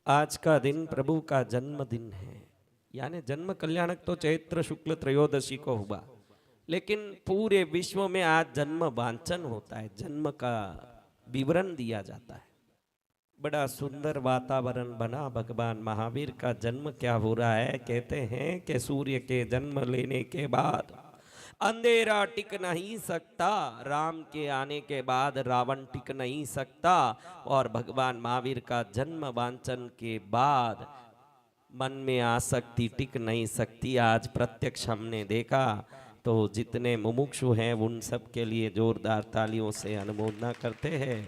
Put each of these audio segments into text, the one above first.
आज का दिन प्रभु का जन्मदिन है। यानी जन्म कल्याणक तो चैत्र शुक्ल त्रयोदशी को हुआ, लेकिन पूरे विश्व में आज जन्म वांचन होता है, जन्म का विवरण दिया जाता है। बड़ा सुंदर वातावरण बना। भगवान महावीर का जन्म क्या हो रहा है? कहते हैं कि सूर्य के जन्म लेने के बाद अंधेरा टिक नहीं सकता, राम के आने के बाद रावण टिक नहीं सकता, और भगवान महावीर का जन्म वांचन के बाद मन में आसक्ति टिक नहीं सकती। आज प्रत्यक्ष हमने देखा, तो जितने मुमुक्षु हैं उन सब के लिए जोरदार तालियों से अनुमोदना करते हैं।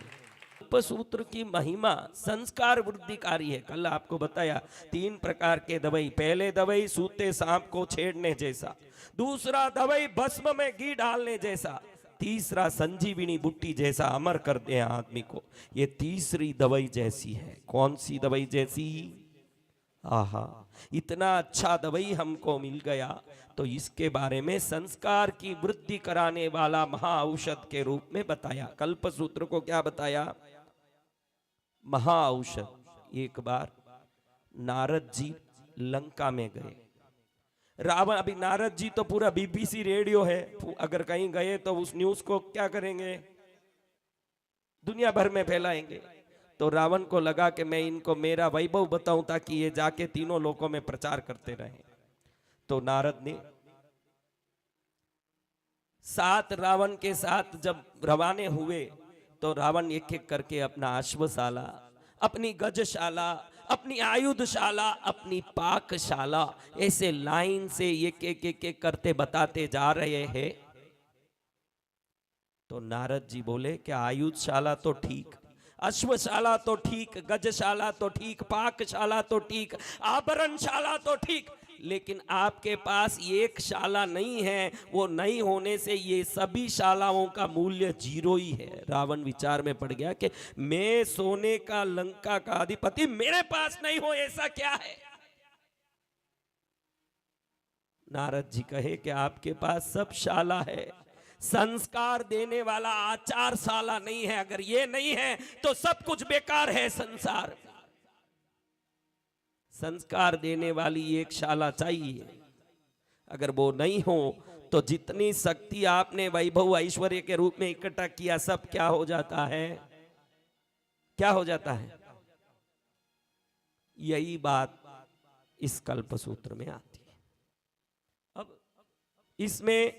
सूत्र की महिमा संस्कार वृद्धिकारी है। कल आपको बताया 3 प्रकार के दवाई। पहले दवाई सूते सांप को छेड़ने जैसा, दूसरा दवाई भस्म में घी डालने जैसा, तीसरा संजीविनी बुट्टी जैसा अमर कर दे आदमी को। ये तीसरी दवाई जैसी है। कौन सी दवाई जैसी? आहा, इतना अच्छा दवाई हमको मिल गया, तो इसके बारे में संस्कार की वृद्धि कराने वाला महाऔषध के रूप में बताया। कल्प सूत्र को क्या बताया? महाऔषध। एक बार नारद जी लंका में गए। रावण, अभी नारद जी तो पूरा बीबीसी रेडियो है, अगर कहीं गए तो उस न्यूज को क्या करेंगे? दुनिया भर में फैलाएंगे। तो रावण को लगा कि मैं इनको मेरा वैभव बताऊं ताकि ये जाके तीनों लोकों में प्रचार करते रहें। तो नारद ने 7 रावण के साथ जब रवाने हुए, तो रावण एक एक करके अपना अश्वशाला, अपनी गजशाला, अपनी आयुधशाला, अपनी पाकशाला, ऐसे लाइन से एक एक एक एक करते बताते जा रहे हैं। तो नारद जी बोले कि आयुधशाला तो ठीक, अश्वशाला तो ठीक, गजशाला तो ठीक, पाकशाला तो ठीक, आभरणशाला तो ठीक, लेकिन आपके पास एक शाला नहीं है। वो नहीं होने से ये सभी शालाओं का मूल्य 0 ही है। रावण विचार में पड़ गया कि मैं सोने का लंका का अधिपति, मेरे पास नहीं हो ऐसा क्या है? नारद जी कहे कि आपके पास सब शाला है, संस्कार देने वाला आचारशाला नहीं है। अगर ये नहीं है तो सब कुछ बेकार है संसार। संस्कार देने वाली एक शाला चाहिए। अगर वो नहीं हो तो जितनी शक्ति आपने वैभव ऐश्वर्य के रूप में इकट्ठा किया, सब क्या हो जाता है? क्या हो जाता है? यही बात इस कल्प सूत्र में आती है। अब इसमें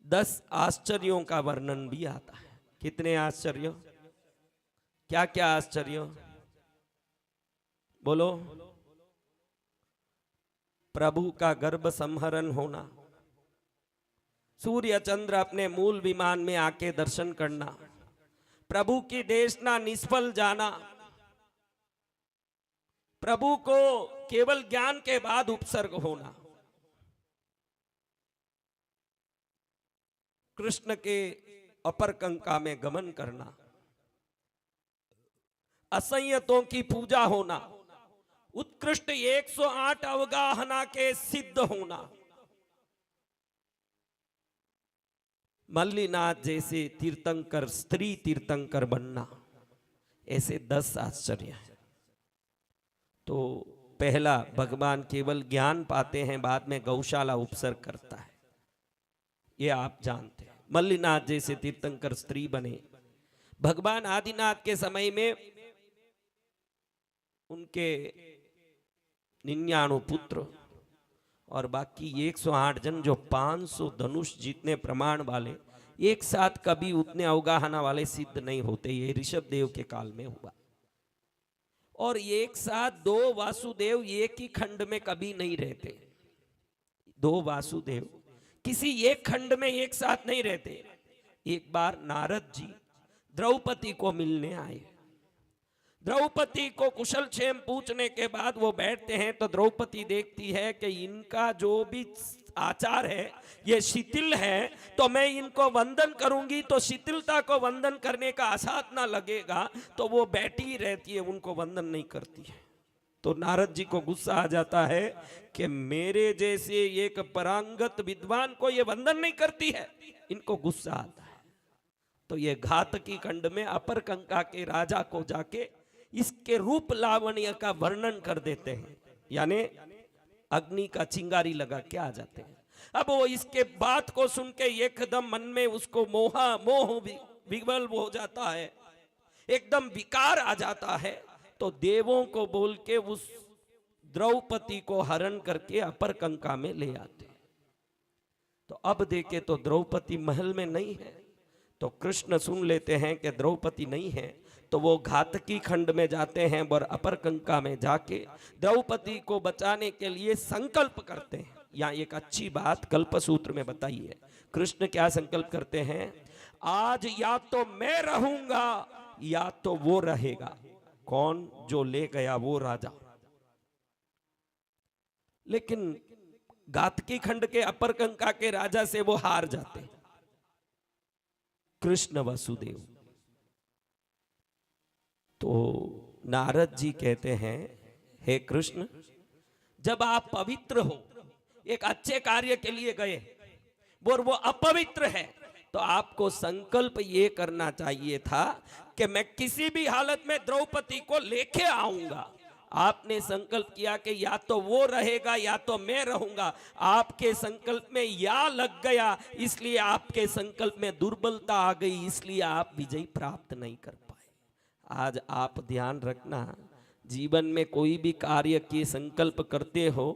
10 आश्चर्यों का वर्णन भी आता है। कितने आश्चर्य? क्या क्या आश्चर्य? बोलो। प्रभु का गर्भ संहरण होना, सूर्य चंद्र अपने मूल विमान में आके दर्शन करना, प्रभु की देशना निष्फल जाना, प्रभु को केवल ज्ञान के बाद उपसर्ग होना, कृष्ण के अपर कंका में गमन करना, असंयतों की पूजा होना, उत्कृष्ट 108 अवगाहना के सिद्ध होना, मल्लीनाथ जैसे तीर्थंकर स्त्री तीर्थंकर बनना, ऐसे 10 आश्चर्य हैं। तो पहला, भगवान केवल ज्ञान पाते हैं, बाद में गौशाला उपसर्ग करता है, ये आप जानते हैं। मल्लीनाथ जैसे तीर्थंकर स्त्री बने। भगवान आदिनाथ के समय में उनके 99 पुत्र और बाकी 108 जन, जो 500 धनुष जीतने प्रमाण वाले, एक साथ कभी उतने अवगाहना वाले सिद्ध नहीं होते। ये ऋषभ देव के काल में हुआ। और एक साथ 2 वासुदेव एक ही खंड में कभी नहीं रहते। 2 वासुदेव किसी एक खंड में एक साथ नहीं रहते। एक बार नारद जी द्रौपदी को मिलने आए। द्रौपदी को कुशल क्षेम पूछने के बाद वो बैठते हैं, तो द्रौपदी देखती है कि इनका जो भी आचार है ये शिथिल है, तो मैं इनको वंदन करूंगी तो शिथिलता को वंदन करने का आसात ना लगेगा, तो वो बैठी ही रहती है, उनको वंदन नहीं करती है। तो नारद जी को गुस्सा आ जाता है कि मेरे जैसे एक परांगत विद्वान को ये वंदन नहीं करती है। इनको गुस्सा आता है। तो ये घातकी खंड में अपर कंका के राजा को जाके इसके रूप लावण्य का वर्णन कर देते हैं, यानी अग्नि का चिंगारी लगा के आ जाते हैं। अब वो इसके बात को सुन के एकदम मन में उसको मोह विवल हो जाता है, एकदम विकार आ जाता है। तो देवों को बोल के उस द्रौपदी को हरण करके अपर कंका में ले आते। तो अब देखे तो द्रौपदी महल में नहीं है। तो कृष्ण सुन लेते हैं कि द्रौपदी नहीं है, तो वो घातकी खंड में जाते हैं और अपर कंका में जाके द्रौपदी को बचाने के लिए संकल्प करते हैं। यहाँ एक अच्छी बात कल्पसूत्र में बताई है। कृष्ण क्या संकल्प करते हैं? आज या तो मैं रहूंगा या तो वो रहेगा। कौन? जो ले गया वो राजा। लेकिन घातकी खंड के अपर कंका के राजा से वो हार जाते हैं, कृष्ण वसुदेव। तो नारद जी कहते हैं, हे कृष्ण, जब आप पवित्र हो, एक अच्छे कार्य के लिए गए और वो अपवित्र है, तो आपको संकल्प ये करना चाहिए था कि मैं किसी भी हालत में द्रौपदी को लेके आऊंगा। आपने संकल्प किया कि या तो वो रहेगा या तो मैं रहूंगा। आपके संकल्प में या लग गया, इसलिए आपके संकल्प में दुर्बलता आ गई, इसलिए आप विजय प्राप्त नहीं कर पाए। आज आप ध्यान रखना, जीवन में कोई भी कार्य की संकल्प करते हो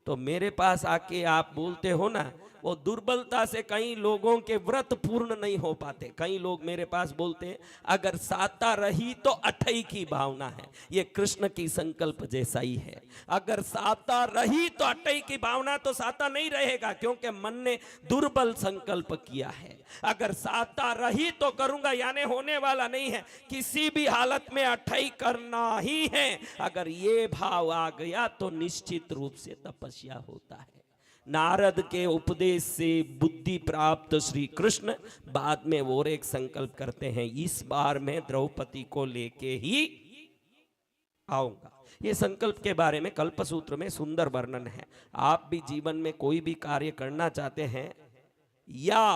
तो मेरे पास आके आप बोलते हो ना, वो दुर्बलता से कई लोगों के व्रत पूर्ण नहीं हो पाते। कई लोग मेरे पास बोलते हैं, अगर साता रही तो अठई की भावना है। ये कृष्ण की संकल्प जैसा ही है। अगर साता रही तो अठई की भावना, तो साता नहीं रहेगा, क्योंकि मन ने दुर्बल संकल्प किया है। अगर साता रही तो करूंगा, यानी होने वाला नहीं है। किसी भी हालत में अठई करना ही है। अगर ये भाव आ गया तो निश्चित रूप से तपस्या होता है। नारद के उपदेश से बुद्धि प्राप्त श्री कृष्ण बाद में और एक संकल्प करते हैं, इस बार मैं द्रौपदी को लेके ही आऊंगा। ये संकल्प के बारे में कल्पसूत्र में सुंदर वर्णन है। आप भी जीवन में कोई भी कार्य करना चाहते हैं, या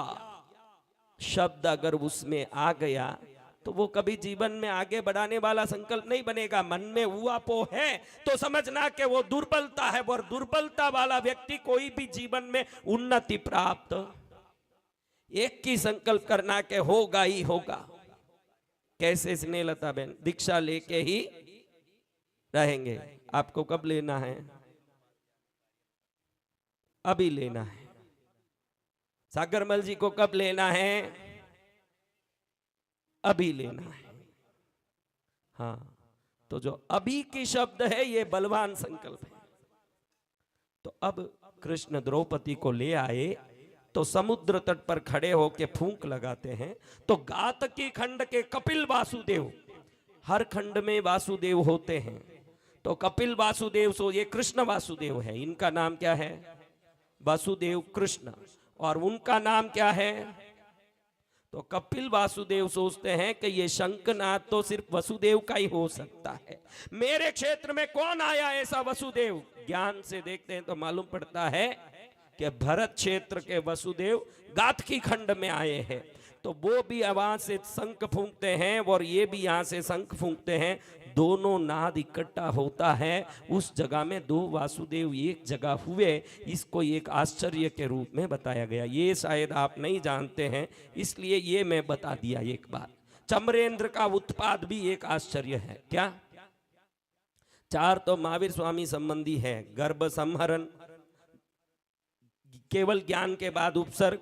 शब्द अगर उसमें आ गया तो वो कभी जीवन में आगे बढ़ाने वाला संकल्प नहीं बनेगा। मन में उआपो है तो समझना कि वो दुर्बलता है, और दुर्बलता वाला व्यक्ति कोई भी जीवन में उन्नति प्राप्त एक की संकल्प करना कि होगा ही होगा। कैसे स्नेहलता बहन? दीक्षा लेके ही रहेंगे। आपको कब लेना है? अभी लेना है। सागरमल जी को कब लेना है? अभी लेना है। हाँ, तो जो अभी की शब्द है ये बलवान संकल्प है। तो अब कृष्ण द्रौपदी को ले आए तो समुद्र तट पर खड़े होके फूंक लगाते हैं। तो घातकी खंड के कपिल वासुदेव, हर खंड में वासुदेव होते हैं, तो कपिल वासुदेव, सो ये कृष्ण वासुदेव है। इनका नाम क्या है? वासुदेव कृष्ण। और उनका नाम क्या है? तो कपिल वासुदेव सोचते हैं कि ये शंखनाद तो सिर्फ वसुदेव का ही हो सकता है। मेरे क्षेत्र में कौन आया ऐसा वसुदेव? ज्ञान से देखते हैं तो मालूम पड़ता है कि भरत क्षेत्र के वसुदेव घातकी खंड में आए हैं। तो वो भी आवाज से शंख फूंकते हैं और ये भी यहाँ से शंख फूंकते हैं। दोनों नाद इकट्ठा होता है। उस जगह में दो वासुदेव एक जगह हुए, इसको एक आश्चर्य के रूप में बताया गया। ये शायद आप नहीं जानते हैं, इसलिए ये मैं बता दिया एक बार। चमरेंद्र का उत्पाद भी एक आश्चर्य है। क्या? चार तो महावीर स्वामी संबंधी है। गर्भ संहरण, केवल ज्ञान के बाद उपसर्ग,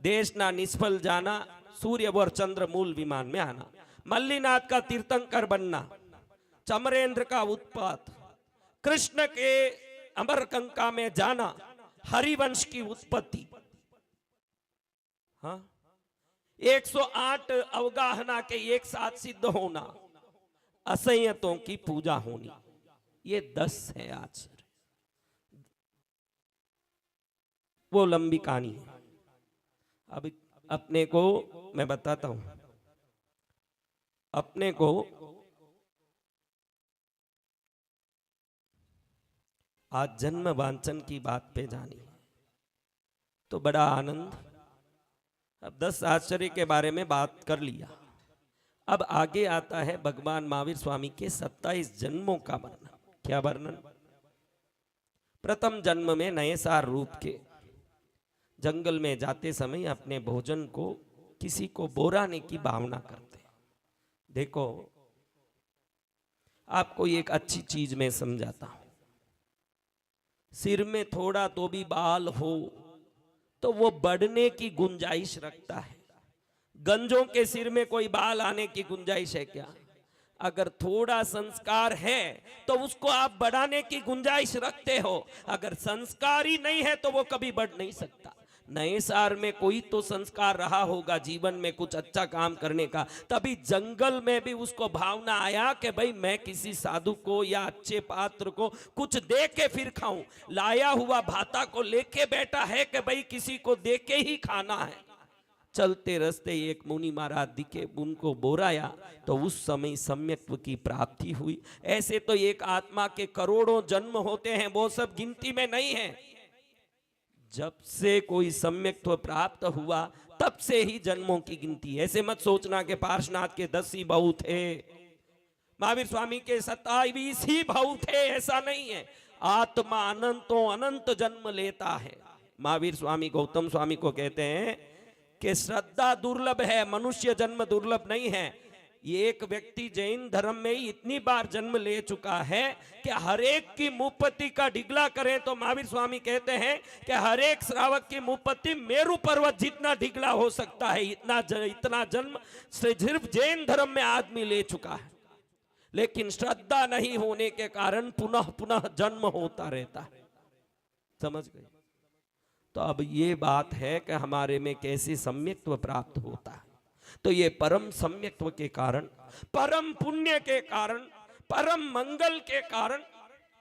देश ना निष्फल जाना, सूर्य और चंद्र मूल विमान में आना, मल्लीनाथ का तीर्थंकर बनना, चमरेंद्र का उत्पात, कृष्ण के अमरकंका में जाना, हरिवंश की उत्पत्ति, हाँ, 108 अवगाहना के एक साथ सिद्ध होना, असंयतों की पूजा होनी, ये 10 है आचार्य। वो लंबी कहानी है। अब अपने को मैं बताता हूं, अपने को आज जन्म वांछन की बात पे जानी है तो बड़ा आनंद। अब 10 आश्चर्य के बारे में बात कर लिया। अब आगे आता है भगवान महावीर स्वामी के 27 जन्मों का वर्णन। क्या वर्णन? प्रथम जन्म में नए सार रूप के जंगल में जाते समय अपने भोजन को किसी को बोराने की भावना करते। देखो, आपको एक अच्छी चीज में समझाता हूं। सिर में थोड़ा तो भी बाल हो तो वो बढ़ने की गुंजाइश रखता है। गंजों के सिर में कोई बाल आने की गुंजाइश है क्या? अगर थोड़ा संस्कार है तो उसको आप बढ़ाने की गुंजाइश रखते हो। अगर संस्कार ही नहीं है तो वो कभी बढ़ नहीं सकता। नए सार में कोई तो संस्कार रहा होगा जीवन में कुछ अच्छा काम करने का, तभी जंगल में भी उसको भावना आया कि भाई मैं किसी साधु को या अच्छे पात्र को कुछ दे के फिर खाऊं। लाया हुआ भाता को लेके बैठा है कि भाई किसी को दे के ही खाना है। चलते रास्ते एक मुनि महाराज दिखे, उनको बोराया तो उस समय सम्यक्त्व की प्राप्ति हुई। ऐसे तो एक आत्मा के करोड़ों जन्म होते हैं, वो सब गिनती में नहीं है। जब से कोई सम्यक्त्व प्राप्त हुआ तब से ही जन्मों की गिनती। ऐसे मत सोचना कि पार्श्वनाथ के 10 ही भाव थे, महावीर स्वामी के 27 ही भाव थे, ऐसा नहीं है। आत्मा अनंतों अनंत जन्म लेता है। महावीर स्वामी गौतम स्वामी को कहते हैं कि श्रद्धा दुर्लभ है, मनुष्य जन्म दुर्लभ नहीं है। ये एक व्यक्ति जैन धर्म में ही इतनी बार जन्म ले चुका है कि हरेक की मुपत्ति का ढिगला करें तो महावीर स्वामी कहते हैं कि हरेक श्रावक की मुपत्ति मेरु पर्वत जितना ढिगला हो सकता है, इतना जन्म सिर्फ जैन धर्म में आदमी ले चुका है। लेकिन श्रद्धा नहीं होने के कारण पुनः पुनः जन्म होता रहता है। समझ गए? तो अब ये बात है कि हमारे में कैसे सम्यक्त्व प्राप्त होता है। तो ये परम सम्यक्त्व के कारण, परम पुण्य के कारण, परम मंगल के कारण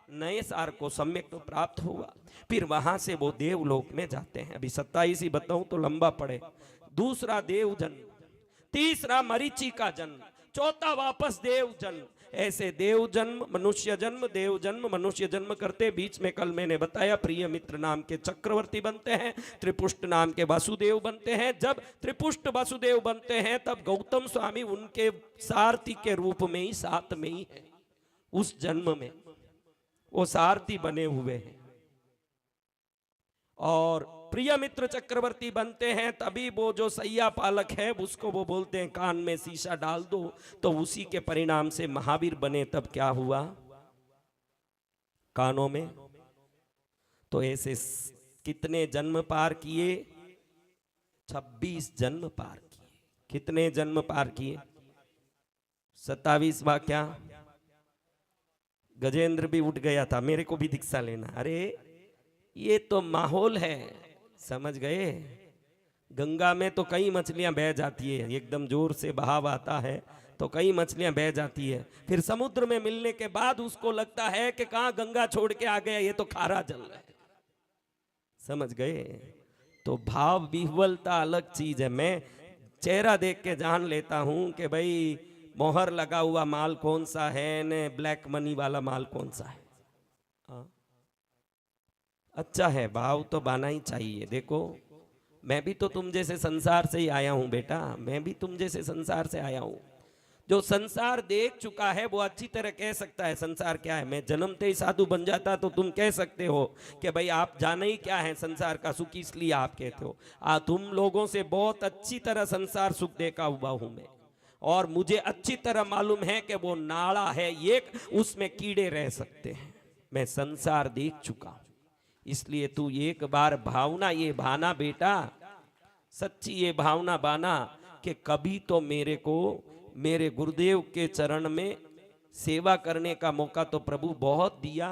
नए सार को सम्यक्त्व प्राप्त हुआ। फिर वहां से वो देवलोक में जाते हैं। अभी 27 ही बताऊं तो लंबा पड़े। दूसरा देव जन्म, तीसरा मरीचि का जन्म, चौथा वापस देव जन्म। ऐसे देव जन्म, मनुष्य जन्म, देव जन्म, मनुष्य जन्म करते बीच में कल मैंने बताया प्रिय मित्र नाम के चक्रवर्ती बनते हैं, त्रिपुष्ट नाम के वासुदेव बनते हैं। जब त्रिपुष्ट वासुदेव बनते हैं तब गौतम स्वामी उनके सारथी के रूप में ही, साथ में ही है। उस जन्म में वो सारथी बने हुए हैं। और प्रिय मित्र चक्रवर्ती बनते हैं तभी वो जो सैया पालक है उसको वो बोलते हैं कान में शीशा डाल दो, तो उसी के परिणाम से महावीर बने। तब क्या हुआ? कानों में। तो ऐसे कितने जन्म पार किए? 26 जन्म पार किए। कितने जन्म पार किए? 27वां क्या? गजेंद्र भी उठ गया था, मेरे को भी दीक्षा लेना। अरे ये तो माहौल है, समझ गए? गंगा में तो कई मछलियां बह जाती है, एकदम जोर से बहाव आता है तो कई मछलियां बह जाती है। फिर समुद्र में मिलने के बाद उसको लगता है कि कहां गंगा छोड़ के आ गया, ये तो खारा जल है। समझ गए? तो भाव विह्वलता अलग चीज है। मैं चेहरा देख के जान लेता हूं कि भाई मोहर लगा हुआ माल कौन सा है न ब्लैक मनी वाला माल कौन सा है। अच्छा है, भाव तो बाना ही चाहिए। देखो, मैं भी तो तुम जैसे संसार से ही आया हूं बेटा, मैं भी तुम जैसे संसार से आया हूं। जो संसार देख चुका है वो अच्छी तरह कह सकता है संसार क्या है। मैं जन्मते ही साधु बन जाता तो तुम कह सकते हो कि भाई आप जाने ही क्या है संसार का सुख, इसलिए आप कहते हो। तुम लोगों से बहुत अच्छी तरह संसार सुख देखा हुआ हूं मैं, और मुझे अच्छी तरह मालूम है कि वो नाड़ा है एक, उसमें कीड़े रह सकते हैं। मैं संसार देख चुका हूं। इसलिए तू एक बार भावना ये भाना बेटा, सच्ची ये भावना बाना कि कभी तो मेरे को मेरे गुरुदेव के चरण में सेवा करने का मौका तो प्रभु बहुत दिया।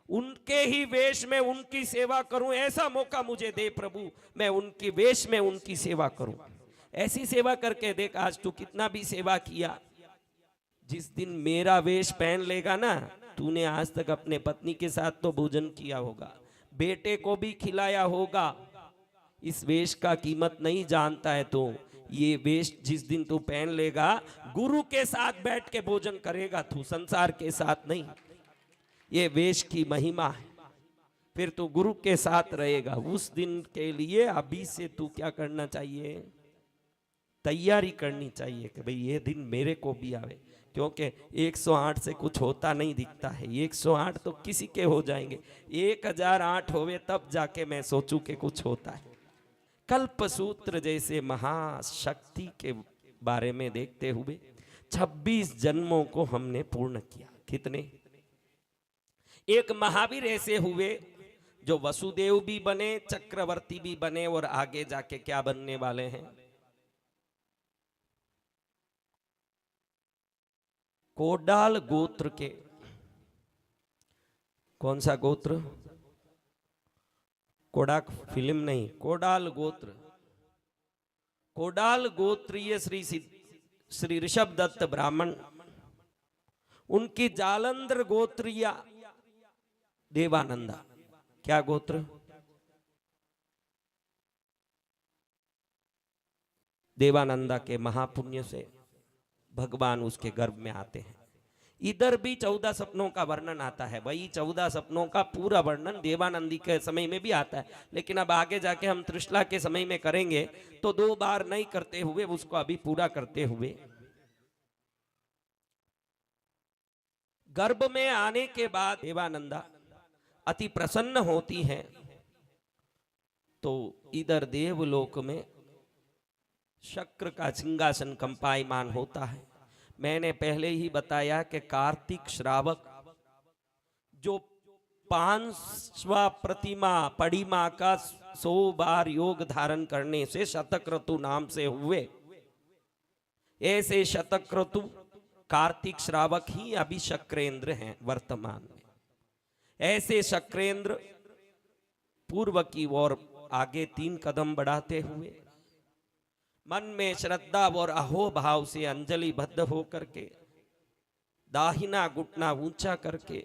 उनके ही वेश में उनकी सेवा करूं, ऐसा मौका मुझे दे प्रभु, मैं उनकी वेश में उनकी सेवा करूं। ऐसी सेवा करके देख, आज तू कितना भी सेवा किया, जिस दिन मेरा वेश पहन लेगा ना, तूने आज तक अपने पत्नी के साथ तो भोजन किया होगा, बेटे को भी खिलाया होगा। इस वेश का कीमत नहीं जानता है तो ये वेश जिस दिन तू पहन लेगा, गुरु के साथ बैठ के भोजन करेगा तू, संसार के साथ नहीं। ये वेश की महिमा है। फिर तू गुरु के साथ रहेगा उस दिन के लिए। अभी से तू क्या करना चाहिए? तैयारी करनी चाहिए कि भाई ये दिन मेरे को भी आवे, क्योंकि 108 से कुछ होता नहीं दिखता है। 108 तो किसी के हो जाएंगे, 1008 होवे तब जाके मैं सोचूं कि कुछ होता है। कल्पसूत्र जैसे महाशक्ति के बारे में देखते हुए 26 जन्मों को हमने पूर्ण किया। कितने? एक महावीर ऐसे हुए जो वसुदेव भी बने, चक्रवर्ती भी बने, और आगे जाके क्या बनने वाले हैं? कोडाल गोत्र के, कौन सा गोत्र? कोडाक फिल्म नहीं, कोडाल गोत्र। कोडाल गोत्रीय श्री ऋषभ दत्त ब्राह्मण, उनकी जालंधर गोत्रीय देवानंदा। क्या गोत्र? देवानंदा के महापुण्य से भगवान उसके गर्भ में आते हैं। इधर भी 14 सपनों का वर्णन आता है। वही 14 सपनों का पूरा वर्णन देवानंदी के समय में भी आता है, लेकिन अब आगे जाके हम त्रिशला के समय में करेंगे, तो 2 बार नहीं करते हुए उसको अभी पूरा करते हुए, गर्भ में आने के बाद देवानंदा अति प्रसन्न होती हैं। तो इधर देवलोक में शक्र का सिंहासन कंपायमान होता है। मैंने पहले ही बताया कि कार्तिक श्रावक जो 5वां प्रतिमा पड़िमा का 100 बार योग धारण करने से शतक्रतु नाम से हुए, ऐसे शतक्रतु कार्तिक श्रावक ही अभी शक्रेंद्र हैं वर्तमान में। ऐसे शक्रेंद्र पूर्व की ओर आगे 3 कदम बढ़ाते हुए मन में श्रद्धा और अहोभाव से अंजलि बद्ध होकर के दाहिना घुटना ऊंचा करके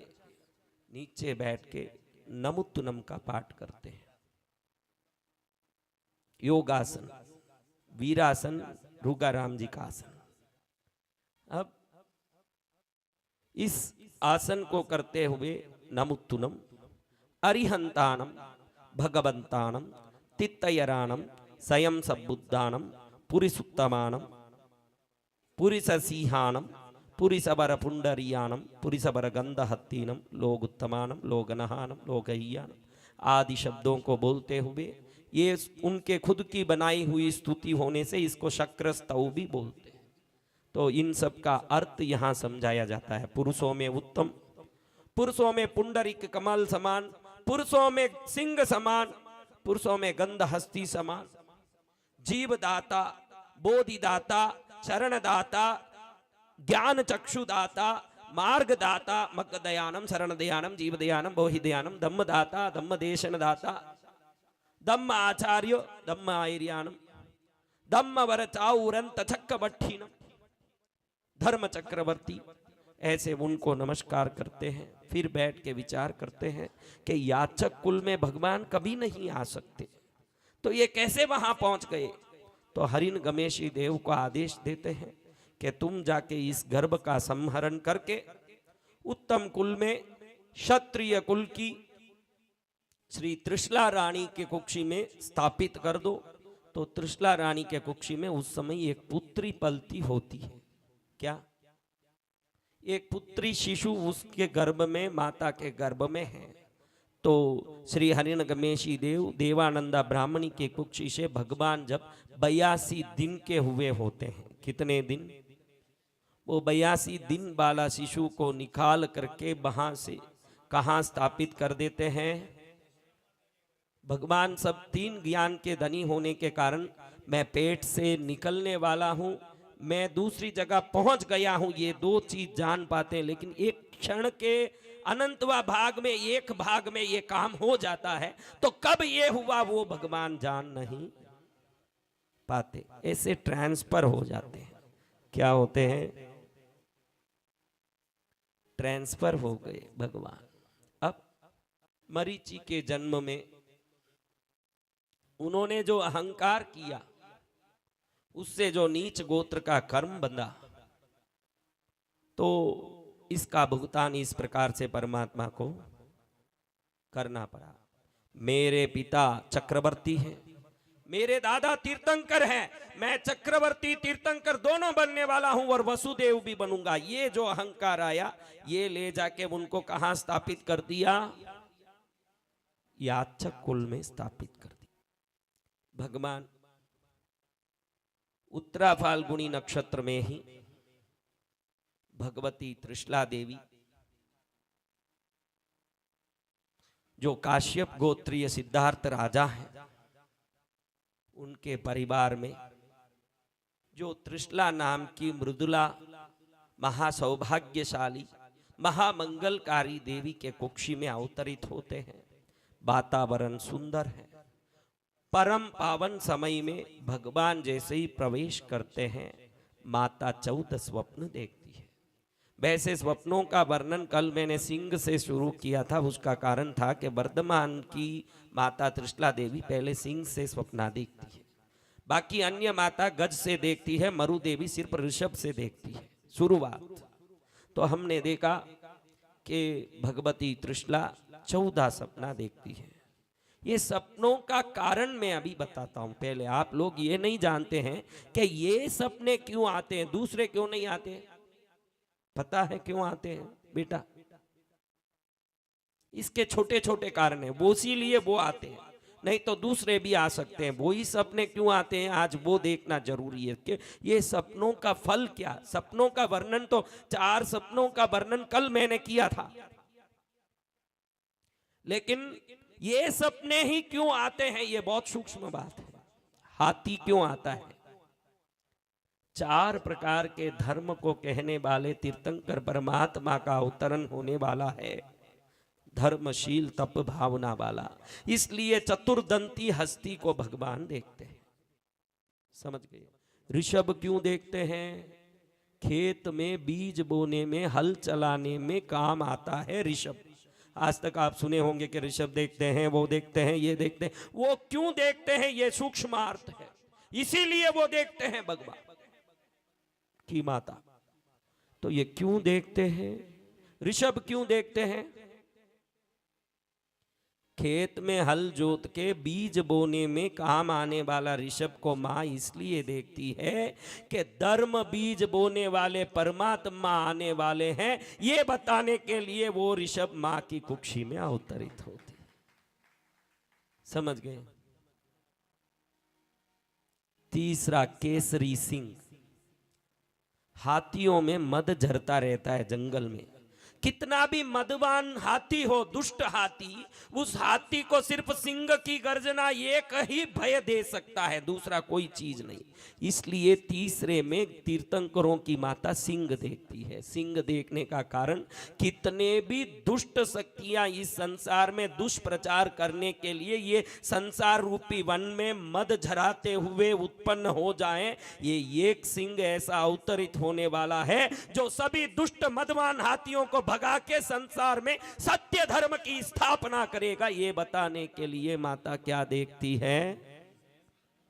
नीचे बैठ के नमुत्तुनम का पाठ करते हैं। योगासन, वीरासन, रुगाराम जी का आसन। अब इस आसन को करते हुए नमुत्तुनम, अरिहंतानम, भगवंतानम, तित्तयराणम, स्वयं सबुद्धानम, पुरिसुत्तमानम, पुरिससीहानम, पुरिसबर पुंडरियानम, पुरिसबर गंधहत्तीनम, लोगुत्तमानम, लोगनहानम, लोगहियानम आदि शब्दों को बोलते हुए, ये उनके खुद की बनाई हुई स्तुति होने से इसको शक्रस्तव भी बोलते हैं। तो इन सब का अर्थ यहाँ समझाया जाता है। पुरुषों में उत्तम, पुरुषों में पुंडरिक कमल समान, पुरुषों में सिंह समान, पुरुषों में गंधहस्ती समान, जीवदाता, बोधिदाता, शरणदाता, ज्ञान चक्षुदाता, मार्गदाता, मग्गदयानम, शरणदयानम, जीवदयानम, बोहिदयानम, धम्मदाता, धम्मदेशनदाता, धम्म आचार्य, धम्म आयर्यानम, धम्म वरचाउरंत चक्रवट्ठीनम, धर्म चक्रवर्ती। ऐसे उनको नमस्कार करते हैं। फिर बैठ के विचार करते हैं कि याचक कुल में भगवान कभी नहीं आ सकते, तो ये कैसे वहां पहुंच गए? तो हरिन गमेशी देव को आदेश देते हैं कि तुम जाके इस गर्भ का संहरण करके उत्तम कुल में क्षत्रिय कुल की श्री त्रिशला रानी के कुक्षी में स्थापित कर दो। तो त्रिशला रानी के कुक्षी में उस समय एक पुत्री पलती होती है। क्या? एक पुत्री शिशु उसके गर्भ में, माता के गर्भ में है। तो श्री हरिन गमेशी देव देवानंदा ब्राह्मणी के कुक्षी से भगवान जब 82 दिन के हुए होते हैं, कितने दिन? वो 82 दिन वाला शिशु को निकाल करके वहां से कहाँ स्थापित कर देते हैं? भगवान सब 3 ज्ञान के धनी होने के कारण मैं पेट से निकलने वाला हूं, मैं दूसरी जगह पहुंच गया हूं, ये 2 चीज जान पाते हैं। लेकिन एक क्षण के अनंतवा भाग में, एक भाग में ये काम हो जाता है, तो कब ये हुआ वो भगवान जान नहीं पाते। ऐसे ट्रांसफर हो जाते हैं। क्या होते हैं? ट्रांसफर हो गए भगवान। अब मरीचि के जन्म में उन्होंने जो अहंकार किया, उससे जो नीच गोत्र का कर्म बंधा, तो इसका भुगतान इस प्रकार से परमात्मा को करना पड़ा। मेरे पिता चक्रवर्ती हैं, मेरे दादा तीर्थंकर हैं, मैं चक्रवर्ती तीर्थंकर दोनों बनने वाला हूं और वसुदेव भी बनूंगा। ये जो अहंकार आया, ये ले जाके उनको कहां स्थापित कर दिया? याचक कुल में स्थापित कर दिया। भगवान उत्तरा फाल्गुनी नक्षत्र में ही भगवती त्रिशला देवी, जो काश्यप गोत्रीय सिद्धार्थ राजा हैं, उनके परिवार में जो त्रिशला नाम की मृदुला महासौभाग्यशाली महामंगलकारी देवी के कुक्षी में अवतरित होते हैं। वातावरण सुंदर है। परम पावन समय में भगवान जैसे ही प्रवेश करते हैं, माता 14 स्वप्न देखती है। वैसे स्वप्नों का वर्णन कल मैंने सिंह से शुरू किया था। उसका कारण था कि वर्धमान की माता त्रिशला देवी पहले सिंह से स्वप्न देखती है, बाकी अन्य माता गज से देखती है, मरु देवी सिर्फ ऋषभ से देखती है शुरुआत। तो हमने देखा कि भगवती त्रिशला 14 सपना देखती है। ये सपनों का कारण मैं अभी बताता हूं। पहले आप लोग ये नहीं जानते हैं कि ये सपने क्यों आते हैं, दूसरे क्यों नहीं आते? पता है क्यों आते हैं बेटा? इसके छोटे छोटे कारण हैं, वो इसीलिए वो आते हैं, नहीं तो दूसरे भी आ सकते हैं। वो ही सपने क्यों आते हैं आज वो देखना जरूरी है कि ये सपनों का फल क्या। सपनों का वर्णन तो 4 सपनों का वर्णन कल मैंने किया था, लेकिन ये सपने ही क्यों आते हैं ये बहुत सूक्ष्म बात है। हाथी क्यों आता है? 4 प्रकार के धर्म को कहने वाले तीर्थंकर परमात्मा का अवतरण होने वाला है, धर्मशील तप भावना वाला। इसलिए चतुर्दंती हस्ती को भगवान देखते हैं। समझ गए? ऋषभ क्यों देखते हैं? खेत में बीज बोने में, हल चलाने में काम आता है ऋषभ। आज तक आप सुने होंगे कि ऋषभ देखते हैं, वो देखते हैं, ये देखते हैं। वो क्यों देखते हैं ये सूक्ष्म अर्थ है, इसीलिए वो देखते हैं भगवान की माता। तो ये क्यों देखते हैं? ऋषभ क्यों देखते हैं? खेत में हल जोत के बीज बोने में काम आने वाला ऋषभ को मां इसलिए देखती है कि धर्म बीज बोने वाले परमात्मा आने वाले हैं, ये बताने के लिए वो ऋषभ मां की कुक्षी में अवतरित होती। समझ गए? तीसरा, केसरी सिंह। हाथियों में मद झरता रहता है जंगल में। कितना भी मदवान हाथी हो, दुष्ट हाथी, उस हाथी को सिर्फ सिंह की गर्जना एक ही भय दे सकता है, दूसरा कोई चीज नहीं। इसलिए तीसरे में तीर्थंकरों की माता सिंह देखती है। सिंह देखने का कारण, कितने भी दुष्ट शक्तियां इस संसार में दुष्प्रचार करने के लिए ये संसार रूपी वन में मद झराते हुए उत्पन्न हो जाएं, ये एक सिंह ऐसा अवतरित होने वाला है जो सभी दुष्ट मदवान हाथियों को भगा के संसार में सत्य धर्म की स्थापना करेगा। ये बताने के लिए माता क्या देखती है?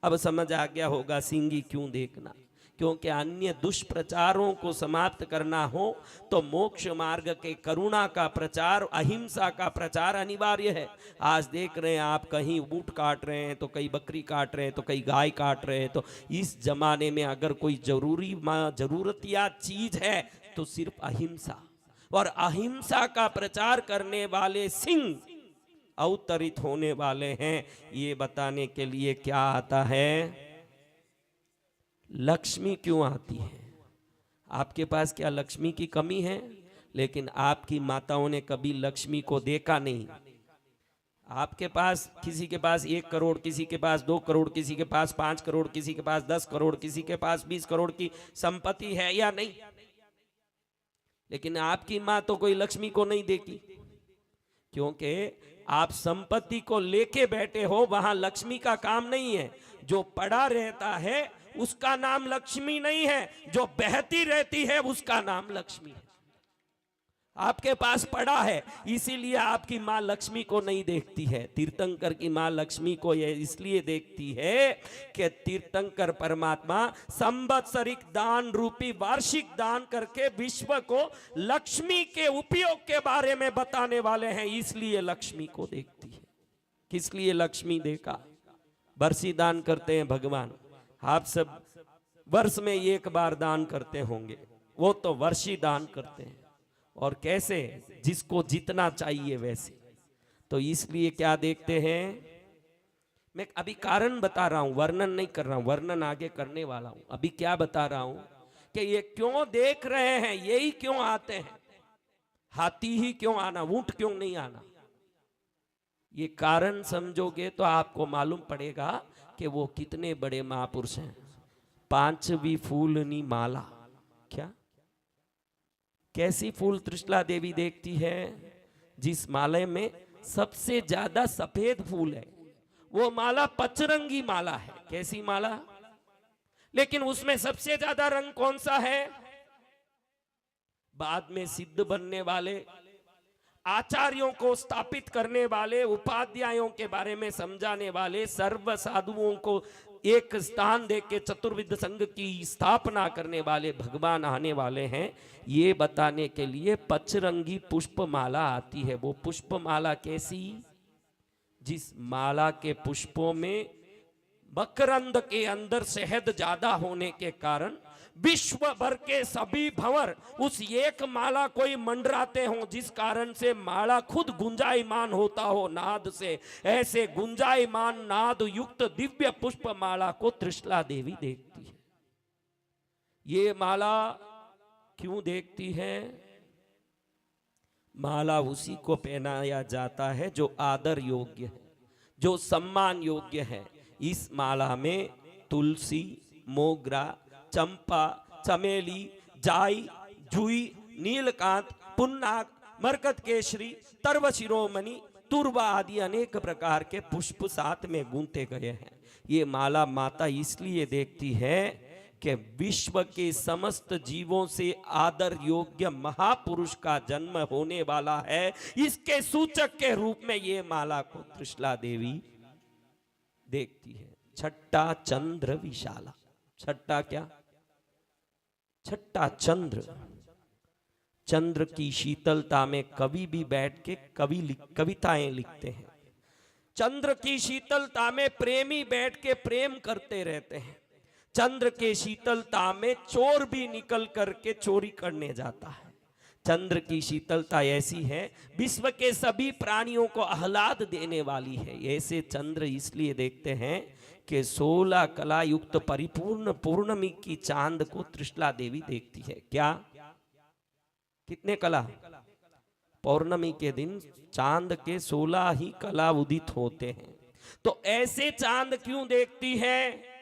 अब समझ आ गया होगा सिंगी क्यों देखना। क्योंकि अन्य दुष्प्रचारों को समाप्त करना हो तो मोक्ष मार्ग के करुणा का प्रचार, अहिंसा का प्रचार अनिवार्य है। आज देख रहे हैं आप, कहीं ऊंट काट रहे हैं तो कहीं बकरी काट रहे हैं तो कहीं गाय काट रहे हैं। तो इस जमाने में अगर कोई जरूरतियात चीज है तो सिर्फ अहिंसा, और अहिंसा का प्रचार करने वाले सिंह अवतरित होने वाले हैं। ये बताने के लिए क्या आता है? लक्ष्मी क्यों आती है? आपके पास क्या लक्ष्मी की कमी है? लेकिन आपकी माताओं ने कभी लक्ष्मी को देखा नहीं। आपके पास, किसी के पास 1 करोड़, किसी के पास 2 करोड़, किसी के पास 5 करोड़, किसी के पास 10 करोड़, किसी के पास 20 करोड़ की संपत्ति है या नहीं, लेकिन आपकी माँ तो कोई लक्ष्मी को नहीं देखी। क्योंकि आप संपत्ति को लेके बैठे हो, वहां लक्ष्मी का काम नहीं है। जो पड़ा रहता है उसका नाम लक्ष्मी नहीं है, जो बहती रहती है उसका नाम लक्ष्मी है। आपके पास पड़ा है, इसीलिए आपकी मां लक्ष्मी को नहीं देखती है। तीर्थंकर की मां लक्ष्मी को ये इसलिए देखती है कि तीर्थंकर परमात्मा संवत्सरिक दान रूपी वार्षिक दान करके विश्व को लक्ष्मी के उपयोग के बारे में बताने वाले हैं, इसलिए लक्ष्मी को देखती है। किस लिए लक्ष्मी देखा? बरसी दान करते हैं भगवान, आप सब वर्ष में एक बार दान करते होंगे, वो तो वर्षी दान करते हैं। और कैसे? जिसको जितना चाहिए वैसे। तो इसलिए क्या देखते हैं, मैं अभी कारण बता रहा हूं, वर्णन नहीं कर रहा हूं, वर्णन आगे करने वाला हूं। अभी क्या बता रहा हूं कि ये क्यों देख रहे हैं, यही क्यों आते हैं, हाथी ही क्यों आना, ऊंट क्यों नहीं आना। ये कारण समझोगे तो आपको मालूम पड़ेगा कि वो कितने बड़े महापुरुष हैं। पांचवी फूलनी माला, क्या कैसी फूल त्रिशला देवी देखती है? जिस माले में सबसे ज्यादा सफेद फूल है, वो माला पचरंगी माला है। कैसी माला? लेकिन उसमें सबसे ज्यादा रंग कौन सा है? बाद में सिद्ध बनने वाले, आचार्यों को स्थापित करने वाले, उपाध्यायों के बारे में समझाने वाले, सर्व साधुओं को एक स्थान देके चतुर्विध संघ की स्थापना करने वाले भगवान आने वाले हैं, ये बताने के लिए पचरंगी पुष्पमाला आती है। वो पुष्पमाला कैसी? जिस माला के पुष्पों में मकरंद के अंदर शहद ज्यादा होने के कारण विश्व भर के सभी भंवर उस एक माला को ही मंडराते हों, जिस कारण से माला खुद गुंजायमान होता हो नाद से। ऐसे गुंजायमान नाद युक्त दिव्य पुष्प माला को त्रिशला देवी देखती है। ये माला क्यों देखती है? माला उसी को पहनाया जाता है जो आदर योग्य है, जो सम्मान योग्य है। इस माला में तुलसी, मोगरा, चंपा, चमेली, जाई, जुई, नीलकांत, पुन्नाक, मरकत केशरी, सर्व शिरोमणि, तुर्वा आदि अनेक प्रकार के पुष्प साथ में गूंथे गए हैं। ये माला माता इसलिए देखती है कि विश्व के समस्त जीवों से आदर योग्य महापुरुष का जन्म होने वाला है। इसके सूचक के रूप में ये माला को त्रिशला देवी देखती है। छट्टा चंद्र विशाला। छट्टा क्या? छट्टा चंद्र। चंद्र की शीतलता में कवि भी बैठ के कविताएं लिखते हैं। चंद्र की शीतलता में प्रेमी बैठ के प्रेम करते रहते हैं। चंद्र के शीतलता में चोर भी निकल करके चोरी करने जाता है। चंद्र की शीतलता ऐसी है, विश्व के सभी प्राणियों को आह्लाद देने वाली है। ऐसे चंद्र इसलिए देखते हैं कि 16 कला युक्त परिपूर्ण पूर्णमी की चांद को त्रिशला देवी देखती है। क्या? कितने कला? पौर्णमी के दिन चांद के 16 ही कला उदित होते हैं। तो ऐसे चांद क्यों देखती है?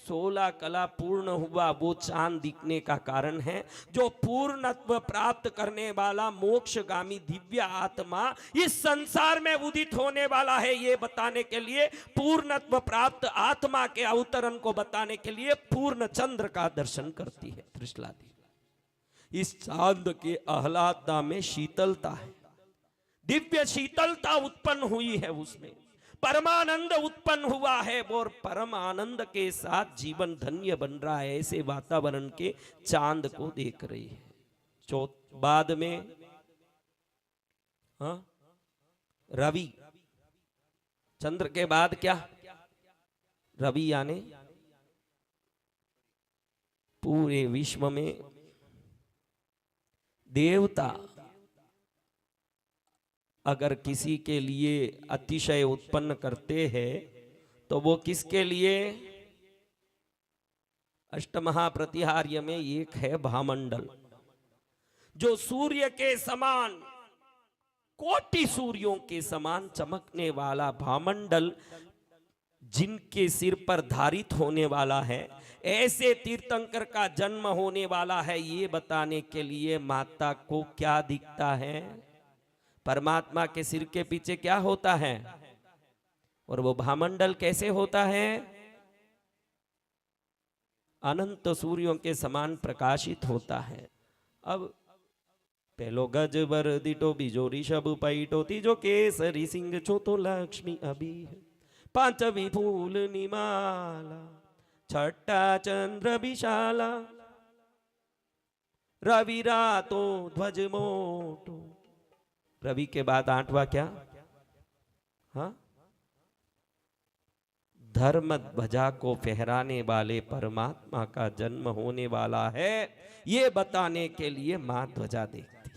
16 कला पूर्ण हुआ वो चांद दिखने का कारण है जो पूर्णत्व प्राप्त करने वाला मोक्षगामी दिव्य आत्मा इस संसार में उदित होने वाला है। ये बताने के लिए, पूर्णत्व प्राप्त आत्मा के अवतरण को बताने के लिए पूर्ण चंद्र का दर्शन करती है त्रिशला देवी। इस चांद के आह्लादता में शीतलता है, दिव्य शीतलता उत्पन्न हुई है, उसमें परमानंद उत्पन्न हुआ है और परम आनंद के साथ जीवन धन्य बन रहा है। ऐसे वातावरण के चांद को देख रही है। बाद में रवि। चंद्र के बाद क्या? रवि, यानी पूरे विश्व में देवता अगर किसी के लिए अतिशय उत्पन्न करते हैं तो वो किसके लिए? अष्टमहाप्रतिहार्य में एक है भामंडल, जो सूर्य के समान, कोटि सूर्यों के समान चमकने वाला भामंडल जिनके सिर पर धारित होने वाला है। ऐसे तीर्थंकर का जन्म होने वाला है, ये बताने के लिए माता को क्या दिखता है? परमात्मा के सिर के पीछे क्या होता है? और वो भामंडल कैसे होता है? अनंत सूर्यों के समान प्रकाशित होता है। अब पहलो गज बर दिटो, बीजो ऋषभ पैटो, तीजो केसरी सिंह, चौथो लक्ष्मी अभी, पांचवी फूल निमाला, छठा चंद्र विशाला, रवि रातो ध्वज मोटो। रवि के बाद 8वां क्या? हाँ, धर्म ध्वजा को फहराने वाले परमात्मा का जन्म होने वाला है, ये बताने के लिए मां ध्वजा देखती।